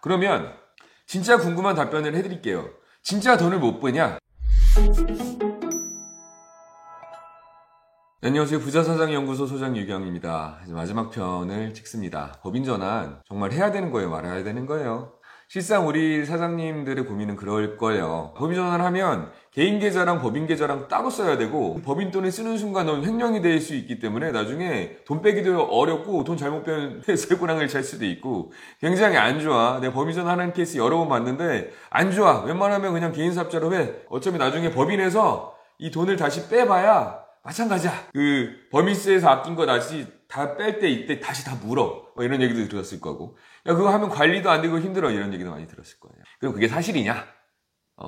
그러면 진짜 궁금한 답변을 해드릴게요. 진짜 돈을 못 버냐? 안녕하세요. 부자사장연구소 소장 유경입니다. 이제 마지막 편을 찍습니다. 법인 전환 정말 해야 되는 거예요? 말아야 되는 거예요? 실상 우리 사장님들의 고민은 그럴 거예요. 법인 전환을 하면 개인 계좌랑 법인 계좌랑 따로 써야 되고, 법인 돈을 쓰는 순간 넌 횡령이 될 수 있기 때문에 나중에 돈 빼기도 어렵고, 돈 잘못 빼면 쇠고랑을 찰 수도 있고 굉장히 안 좋아. 내가 법인 전환하는 케이스 여러 번 봤는데 안 좋아. 웬만하면 그냥 개인 사업자로 해. 어차피 나중에 법인에서 이 돈을 다시 빼봐야 마찬가지야. 법인세에서 아낀 거 다시 다 뺄 때 이때 다시 다 물어. 이런 얘기도 들었을 거고. 야, 그거 하면 관리도 안 되고 힘들어. 이런 얘기도 많이 들었을 거예요. 그럼 그게 사실이냐?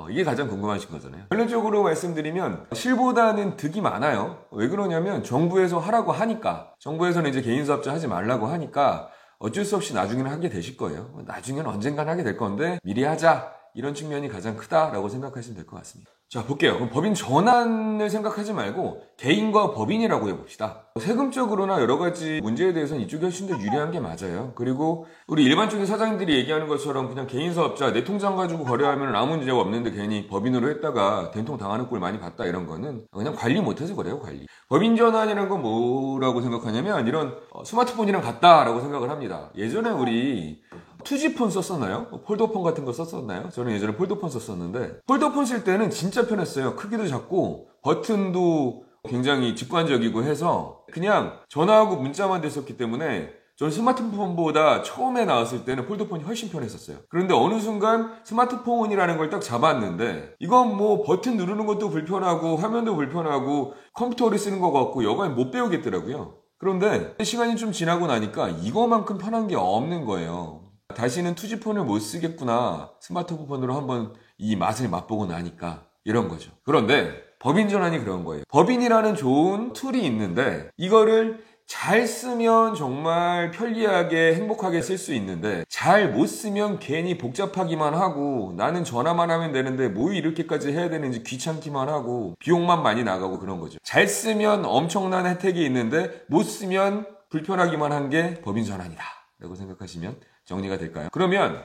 이게 가장 궁금하신 거잖아요. 결론적으로 말씀드리면 실보다는 득이 많아요. 왜 그러냐면 정부에서 하라고 하니까. 정부에서는 이제 개인 사업자 하지 말라고 하니까 어쩔 수 없이 나중에는 하게 되실 거예요. 나중에는 언젠간 하게 될 건데 미리 하자. 이런 측면이 가장 크다라고 생각하시면 될 것 같습니다. 자, 볼게요. 그럼 법인 전환을 생각하지 말고 개인과 법인이라고 해봅시다. 세금적으로나 여러 가지 문제에 대해서는 이쪽이 훨씬 더 유리한 게 맞아요. 그리고 우리 일반적인 사장님들이 얘기하는 것처럼 그냥 개인 사업자 내 통장 가지고 거래하면 아무 문제가 없는데 괜히 법인으로 했다가 된통 당하는 꼴 많이 봤다, 이런 거는 그냥 관리 못해서 그래요. 관리. 법인 전환이라는 건 뭐라고 생각하냐면 이런 스마트폰이랑 같다라고 생각을 합니다. 예전에 우리 투지폰 썼었나요? 폴더폰 같은 거 썼었나요? 저는 예전에 폴더폰 썼었는데, 폴더폰 쓸 때는 진짜 편했어요. 크기도 작고 버튼도 굉장히 직관적이고 해서 그냥 전화하고 문자만 됐었기 때문에 저는 스마트폰보다 처음에 나왔을 때는 폴더폰이 훨씬 편했었어요. 그런데 어느 순간 스마트폰이라는 걸 딱 잡았는데 이건 뭐 버튼 누르는 것도 불편하고 화면도 불편하고 컴퓨터를 쓰는 것 같고 여간 못 배우겠더라고요. 그런데 시간이 좀 지나고 나니까 이거만큼 편한 게 없는 거예요. 다시는 투지폰을 못 쓰겠구나. 스마트폰으로 한번 이 맛을 맛보고 나니까, 이런 거죠. 그런데 법인 전환이 그런 거예요. 법인이라는 좋은 툴이 있는데 이거를 잘 쓰면 정말 편리하게 행복하게 쓸 수 있는데 잘 못 쓰면 괜히 복잡하기만 하고, 나는 전화만 하면 되는데 뭐 이렇게까지 해야 되는지 귀찮기만 하고 비용만 많이 나가고 그런 거죠. 잘 쓰면 엄청난 혜택이 있는데 못 쓰면 불편하기만 한 게 법인 전환이다 라고 생각하시면 정리가 될까요? 그러면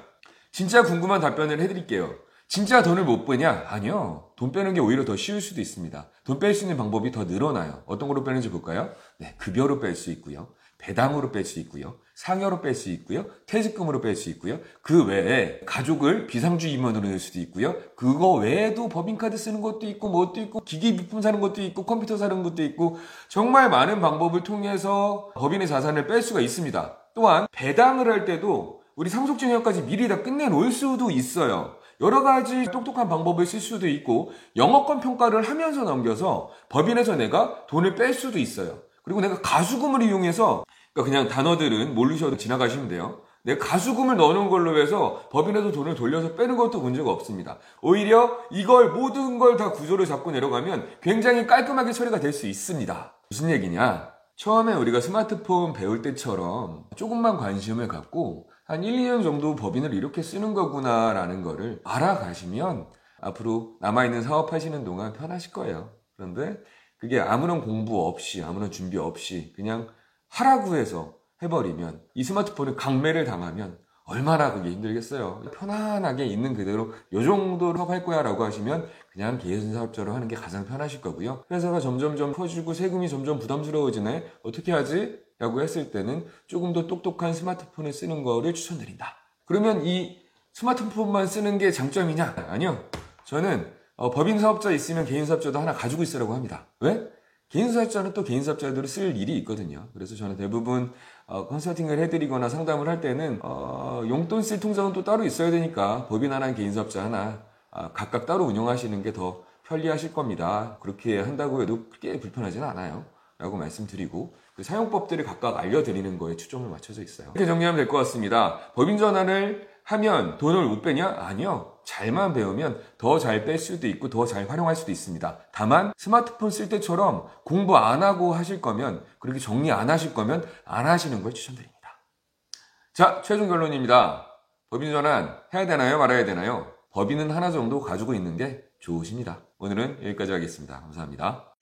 진짜 궁금한 답변을 해드릴게요. 진짜 돈을 못 버냐? 아니요. 돈 빼는 게 오히려 더 쉬울 수도 있습니다. 돈 뺄 수 있는 방법이 더 늘어나요. 어떤 거로 빼는지 볼까요? 네, 급여로 뺄 수 있고요. 배당으로 뺄 수 있고요. 상여로 뺄 수 있고요. 퇴직금으로 뺄 수 있고요. 그 외에 가족을 비상주 임원으로 낼 수도 있고요. 그거 외에도 법인카드 쓰는 것도 있고 뭣도 있고 기기 부품 사는 것도 있고 컴퓨터 사는 것도 있고 정말 많은 방법을 통해서 법인의 자산을 뺄 수가 있습니다. 또한 배당을 할 때도 우리 상속증여까지 미리 다 끝내놓을 수도 있어요. 여러 가지 똑똑한 방법을 쓸 수도 있고 영업권 평가를 하면서 넘겨서 법인에서 내가 돈을 뺄 수도 있어요. 그리고 내가 가수금을 이용해서, 그러니까 그냥 단어들은 모르셔도 지나가시면 돼요. 내가 가수금을 넣어놓은 걸로 해서 법인에서 돈을 돌려서 빼는 것도 문제가 없습니다. 오히려 이걸 모든 걸 다 구조를 잡고 내려가면 굉장히 깔끔하게 처리가 될 수 있습니다. 무슨 얘기냐? 처음에 우리가 스마트폰 배울 때처럼 조금만 관심을 갖고 한 1, 2년 정도 법인을 이렇게 쓰는 거구나 라는 거를 알아가시면 앞으로 남아있는 사업하시는 동안 편하실 거예요. 그런데 그게 아무런 공부 없이 아무런 준비 없이 그냥 하라고 해서 해버리면, 이 스마트폰을 강매를 당하면 얼마나 그게 힘들겠어요. 편안하게 있는 그대로 요 정도로 할 거야 라고 하시면 그냥 개인 사업자로 하는 게 가장 편하실 거고요. 회사가 점점점 커지고 세금이 점점 부담스러워지네, 어떻게 하지? 라고 했을 때는 조금 더 똑똑한 스마트폰을 쓰는 거를 추천드린다. 그러면 이 스마트폰만 쓰는 게 장점이냐? 아니요. 저는 법인 사업자 있으면 개인 사업자도 하나 가지고 있으라고 합니다. 왜? 개인 사업자는 또 개인 사업자대로 쓸 일이 있거든요. 그래서 저는 대부분 컨설팅을 해드리거나 상담을 할 때는 용돈 쓸 통장은 또 따로 있어야 되니까 법인 하나, 개인 사업자 하나 각각 따로 운영하시는 게 더 편리하실 겁니다. 그렇게 한다고 해도 크게 불편하지는 않아요 라고 말씀드리고, 그 사용법들을 각각 알려드리는 거에 초점을 맞춰져 있어요. 이렇게 정리하면 될 것 같습니다. 법인 전환을 하면 돈을 못 빼냐? 아니요. 잘만 배우면 더 잘 뺄 수도 있고 더 잘 활용할 수도 있습니다. 다만 스마트폰 쓸 때처럼 공부 안 하고 하실 거면, 그렇게 정리 안 하실 거면 안 하시는 걸 추천드립니다. 자, 최종 결론입니다. 법인 전환 해야 되나요? 말아야 되나요? 법인은 하나 정도 가지고 있는 게 좋으십니다. 오늘은 여기까지 하겠습니다. 감사합니다.